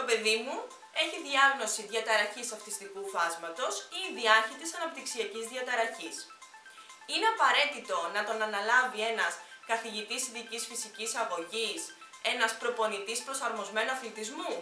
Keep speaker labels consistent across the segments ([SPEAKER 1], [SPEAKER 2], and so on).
[SPEAKER 1] παιδί μου έχει διάγνωση διαταραχής αυτιστικού φάσματος ή διάχυτης αναπτυξιακής διαταραχής. Είναι απαραίτητο να τον αναλάβει ένας καθηγητής ειδικής φυσικής αγωγής, ένας προπονητής προσαρμοσμένου αθλητισμού?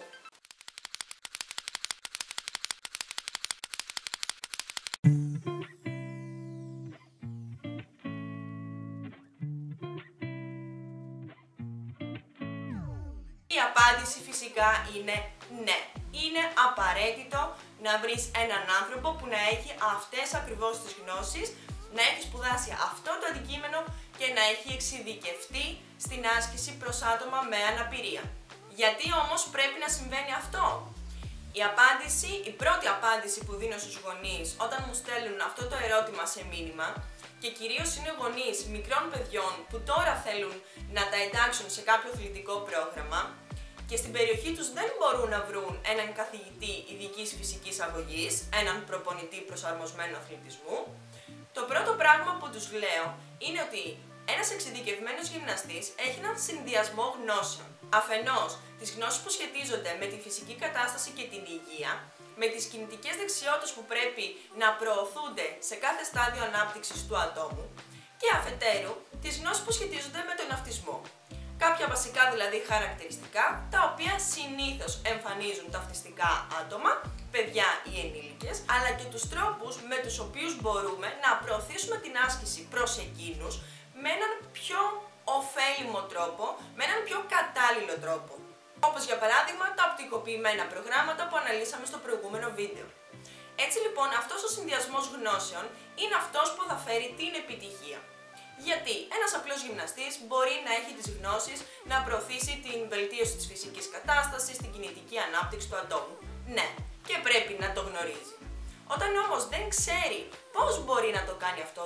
[SPEAKER 1] Η απάντηση φυσικά είναι ναι. Είναι απαραίτητο να βρεις έναν άνθρωπο που να έχει αυτές ακριβώς τις γνώσεις, να έχει σπουδάσει αυτό το αντικείμενο και να έχει εξειδικευτεί στην άσκηση προς άτομα με αναπηρία. Γιατί όμως πρέπει να συμβαίνει αυτό? Η πρώτη απάντηση που δίνω στους γονείς όταν μου στέλνουν αυτό το ερώτημα σε μήνυμα, και κυρίως είναι γονείς μικρών παιδιών που τώρα θέλουν να τα εντάξουν σε κάποιο αθλητικό πρόγραμμα και στην περιοχή τους δεν μπορούν να βρουν έναν καθηγητή ειδικής φυσικής αγωγής, έναν προπονητή προσαρμοσμένου αθλητισμού, το πρώτο πράγμα που τους λέω είναι ότι ένας εξειδικευμένος γυμναστής έχει έναν συνδυασμό γνώσεων. Αφενός, τις γνώσεις που σχετίζονται με τη φυσική κατάσταση και την υγεία, με τις κινητικές δεξιότητες που πρέπει να προωθούνται σε κάθε στάδιο ανάπτυξης του ατόμου και αφετέρου, τις γνώσεις που σχετίζονται με τον αυτισμό. Κάποια βασικά δηλαδή χαρακτηριστικά, τα οποία συνήθως εμφανίζουν τα αυτιστικά άτομα, παιδιά ή ενήλικες, αλλά και τους τρόπους με τους οποίους μπορούμε να προωθήσουμε την άσκηση προς εκείνους με έναν πιο ωφέλιμο τρόπο, με έναν πιο κατάλληλο τρόπο. Όπως για παράδειγμα τα οπτικοποιημένα προγράμματα που αναλύσαμε στο προηγούμενο βίντεο. Έτσι λοιπόν αυτός ο συνδυασμός γνώσεων είναι αυτός που θα φέρει την επιτυχία. Γιατί ένας απλός γυμναστής μπορεί να έχει τις γνώσεις να προωθήσει την βελτίωση της φυσικής κατάστασης, την κινητική ανάπτυξη του ατόμου. Ναι, και πρέπει να το γνωρίζει. Όταν όμως δεν ξέρει πώς μπορεί να το κάνει αυτό,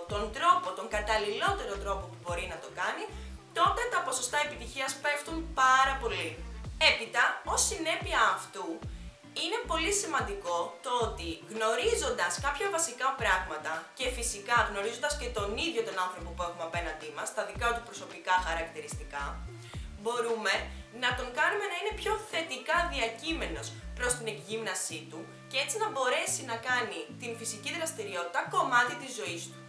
[SPEAKER 1] τον καταλληλότερο τρόπο που μπορεί να το κάνει, τότε τα ποσοστά επιτυχίας πέφτουν πάρα πολύ. Έπειτα, ως συνέπεια αυτού, είναι πολύ σημαντικό το ότι γνωρίζοντας κάποια βασικά πράγματα και φυσικά γνωρίζοντας και τον ίδιο τον άνθρωπο που έχουμε απέναντί μας, τα δικά του προσωπικά χαρακτηριστικά, μπορούμε να τον κάνουμε να είναι πιο θετικά διακείμενος προς την εκγύμνασή του και έτσι να μπορέσει να κάνει την φυσική δραστηριότητα κομμάτι της ζωής του.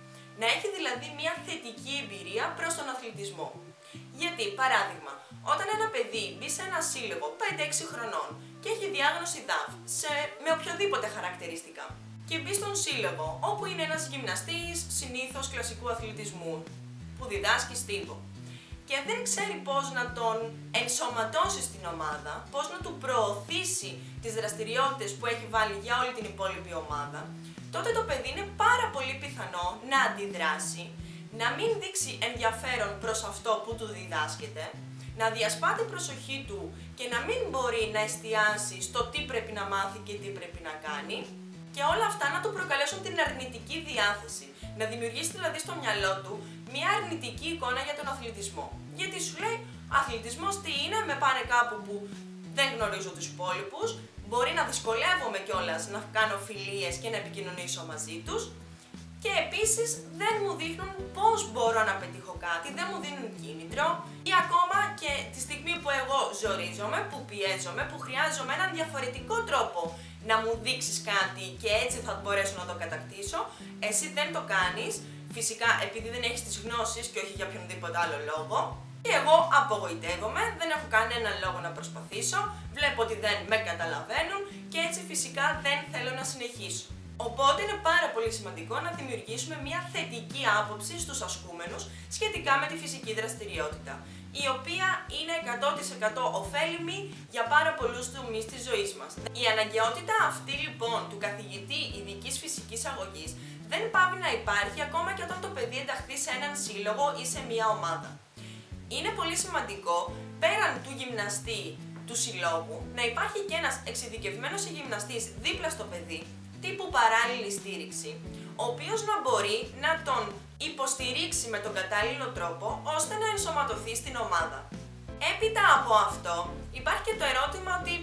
[SPEAKER 1] Να έχει δηλαδή μια θετική εμπειρία προς τον αθλητισμό. Γιατί, παράδειγμα, όταν ένα παιδί μπει σε ένα σύλλογο 5-6 χρονών και έχει διάγνωση ΔΑΒ με οποιοδήποτε χαρακτηριστικά και μπει στον σύλλογο όπου είναι ένας γυμναστής συνήθως κλασικού αθλητισμού που διδάσκει στίβο και δεν ξέρει πώς να τον ενσωματώσει στην ομάδα, πώς να του προωθήσει τις δραστηριότητες που έχει βάλει για όλη την υπόλοιπη ομάδα, τότε το παιδί είναι πάρα πολύ πιθανό να αντιδράσει, να μην δείξει ενδιαφέρον προς αυτό που του διδάσκεται, να διασπά την προσοχή του και να μην μπορεί να εστιάσει στο τι πρέπει να μάθει και τι πρέπει να κάνει και όλα αυτά να του προκαλέσουν την αρνητική διάθεση, να δημιουργήσει δηλαδή στο μυαλό του μια αρνητική εικόνα για τον αθλητισμό. Γιατί σου λέει, αθλητισμός τι είναι, με πάνε κάπου που δεν γνωρίζω τους υπόλοιπους, μπορεί να δυσκολεύομαι κιόλας να κάνω φιλίες και να επικοινωνήσω μαζί τους και επίσης δεν μου δείχνουν πώς μπορώ να πετύχω κάτι, δεν μου δίνουν κίνητρο ή ακόμα και τη στιγμή που εγώ ζορίζομαι, που πιέζομαι, που χρειάζομαι έναν διαφορετικό τρόπο να μου δείξεις κάτι και έτσι θα μπορέσω να το κατακτήσω, εσύ δεν το κάνεις, φυσικά επειδή δεν έχεις τις γνώσεις και όχι για οποιονδήποτε άλλο λόγο, και εγώ απογοητεύομαι, δεν έχω κανέναν λόγο να προσπαθήσω, βλέπω ότι δεν με καταλαβαίνουν και έτσι φυσικά δεν θέλω να συνεχίσω. Οπότε είναι πάρα πολύ σημαντικό να δημιουργήσουμε μια θετική άποψη στους ασκούμενους σχετικά με τη φυσική δραστηριότητα, η οποία είναι 100% ωφέλιμη για πάρα πολλούς τομείς της ζωής μας. Η αναγκαιότητα αυτή λοιπόν του καθηγητή ειδικής φυσικής αγωγής δεν πάβει να υπάρχει ακόμα και όταν το παιδί ενταχθεί σε έναν σύλλογο ή σε μια ομάδα. Είναι πολύ σημαντικό πέραν του γυμναστή του συλλόγου να υπάρχει και ένας εξειδικευμένος γυμναστής δίπλα στο παιδί, τύπου παράλληλη στήριξη, ο οποίος να μπορεί να τον υποστηρίξει με τον κατάλληλο τρόπο ώστε να ενσωματωθεί στην ομάδα. Έπειτα από αυτό υπάρχει και το ερώτημα ότι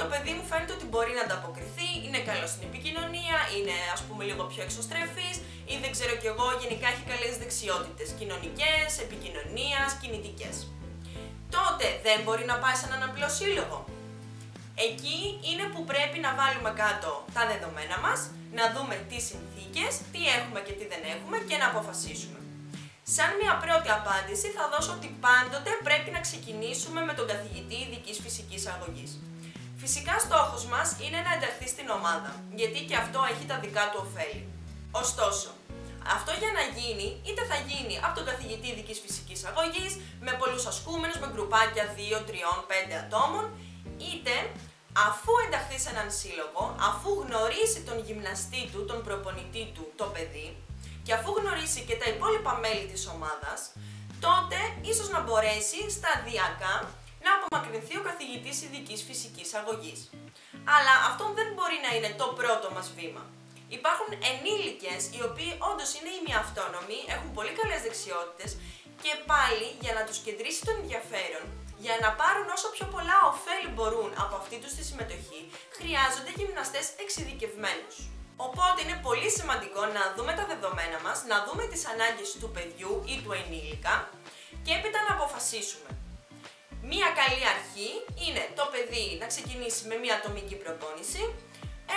[SPEAKER 1] το παιδί μου φαίνεται ότι μπορεί να ανταποκριθεί, είναι καλό στην επικοινωνία, είναι ας πούμε λίγο πιο εξωστρεφής ή δεν ξέρω κι εγώ, γενικά έχει καλές δεξιότητες κοινωνικές, επικοινωνίας, κινητικές. Τότε δεν μπορεί να πάει σε έναν απλό σύλλογο. Εκεί είναι που πρέπει να βάλουμε κάτω τα δεδομένα μας, να δούμε τις συνθήκες, τι έχουμε και τι δεν έχουμε και να αποφασίσουμε. Σαν μια πρώτη απάντηση θα δώσω ότι πάντοτε πρέπει να ξεκινήσουμε με τον καθηγητή ειδικής φυσικής αγωγής. Φυσικά στόχος μας είναι να ενταχθεί στην ομάδα, γιατί και αυτό έχει τα δικά του ωφέλη. Ωστόσο, αυτό για να γίνει, είτε θα γίνει από τον καθηγητή ειδικής φυσικής αγωγής, με πολλούς ασκούμενους, με γκρουπάκια 2, 3, 5 ατόμων, είτε αφού ενταχθεί σε έναν σύλλογο, αφού γνωρίσει τον γυμναστή του, τον προπονητή του, το παιδί, και αφού γνωρίσει και τα υπόλοιπα μέλη της ομάδας, τότε ίσως να μπορέσει σταδιακά να απομακρυνθεί ο καθηγητής ειδικής φυσικής αγωγής. Αλλά αυτό δεν μπορεί να είναι το πρώτο μας βήμα. Υπάρχουν ενήλικες οι οποίοι όντως είναι ημιαυτόνομοι, έχουν πολύ καλές δεξιότητες και πάλι για να τους κεντρήσει τον ενδιαφέρον, για να πάρουν όσο πιο πολλά ωφέλη μπορούν από αυτή τους τη συμμετοχή, χρειάζονται γυμναστές εξειδικευμένους. Οπότε είναι πολύ σημαντικό να δούμε τα δεδομένα μας, να δούμε τις ανάγκες του παιδιού ή του ενήλικα και έπειτα να αποφασίσουμε. Μία καλή αρχή είναι το παιδί να ξεκινήσει με μία ατομική προπόνηση,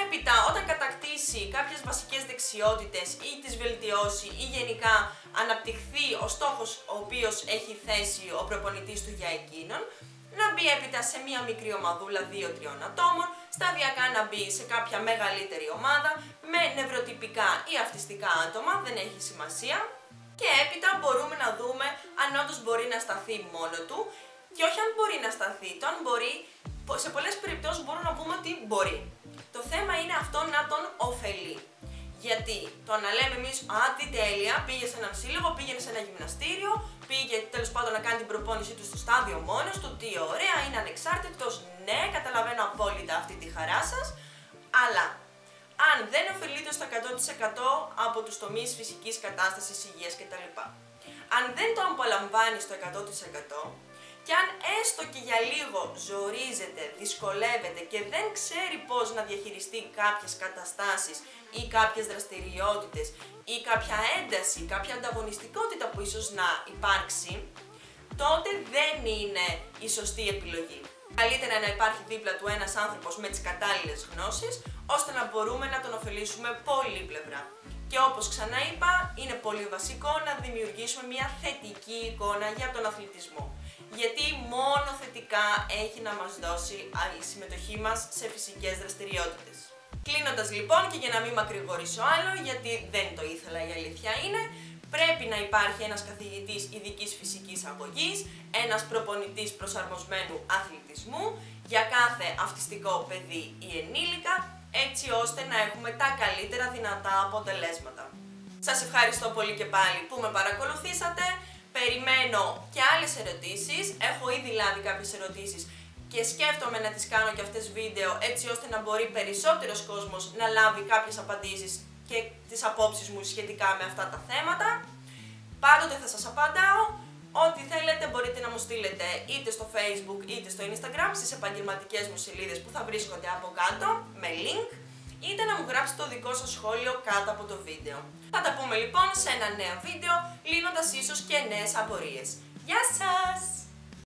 [SPEAKER 1] έπειτα όταν κατακτήσει κάποιες βασικές δεξιότητες ή τις βελτιώσει ή γενικά αναπτυχθεί ο στόχος ο οποίος έχει θέσει ο προπονητής του για εκείνον, να μπει έπειτα σε μία μικρή ομαδούλα 2-3 ατόμων, σταδιακά να μπει σε κάποια μεγαλύτερη ομάδα με νευροτυπικά ή αυτιστικά άτομα, δεν έχει σημασία, και έπειτα μπορούμε να δούμε αν όντως μπορεί να σταθεί μόνο του και όχι αν μπορεί να σταθεί, το αν μπορεί, σε πολλές περιπτώσεις μπορούμε να πούμε ότι μπορεί. Το θέμα είναι αυτό να τον ωφελεί. Γιατί το να λέμε εμείς, α, τι τέλεια, πήγε σε έναν σύλλογο, πήγαινε σε ένα γυμναστήριο, πήγε τέλος πάντων να κάνει την προπόνησή του στο στάδιο μόνος του, τι ωραία, είναι ανεξάρτητος, ναι, καταλαβαίνω απόλυτα αυτή τη χαρά σας, αλλά αν δεν ωφελείται στο 100% από τους τομείς φυσικής κατάστασης, υγείας κτλ. Αν δεν το απολαμβάνει στο 100%, και αν έστω και για λίγο ζορίζεται, δυσκολεύεται και δεν ξέρει πώς να διαχειριστεί κάποιες καταστάσεις ή κάποιες δραστηριότητες ή κάποια ένταση, κάποια ανταγωνιστικότητα που ίσως να υπάρξει, τότε δεν είναι η σωστή επιλογή. Καλύτερα να υπάρχει δίπλα του ένας άνθρωπος με τις κατάλληλες γνώσεις, ώστε να μπορούμε να τον ωφελήσουμε πολύπλευρα. Και όπως ξαναείπα, είναι πολύ βασικό να δημιουργήσουμε μια θετική εικόνα για τον αθλητισμό. Γιατί μόνο θετικά έχει να μας δώσει η συμμετοχή μας σε φυσικές δραστηριότητες. Κλείνοντας λοιπόν, και για να μην μακρηγορήσω άλλο, γιατί δεν το ήθελα, η αλήθεια είναι, πρέπει να υπάρχει ένας καθηγητής ειδικής φυσικής αγωγής, ένας προπονητής προσαρμοσμένου αθλητισμού για κάθε αυτιστικό παιδί ή ενήλικα, έτσι ώστε να έχουμε τα καλύτερα δυνατά αποτελέσματα. Σας ευχαριστώ πολύ και πάλι που με παρακολουθήσατε. Περιμένω και άλλες ερωτήσεις, έχω ήδη λάβει κάποιες ερωτήσεις και σκέφτομαι να τις κάνω και αυτές βίντεο, έτσι ώστε να μπορεί περισσότερος κόσμος να λάβει κάποιες απαντήσεις και τις απόψεις μου σχετικά με αυτά τα θέματα. Πάντοτε θα σας απαντάω. Ό,τι θέλετε μπορείτε να μου στείλετε είτε στο Facebook είτε στο Instagram, στις επαγγελματικές μου σελίδες που θα βρίσκονται από κάτω με link, είτε να μου γράψετε το δικό σας σχόλιο κάτω από το βίντεο. Θα τα πούμε λοιπόν σε ένα νέο βίντεο, λύνοντας ίσως και νέες απορίες. Γεια σας!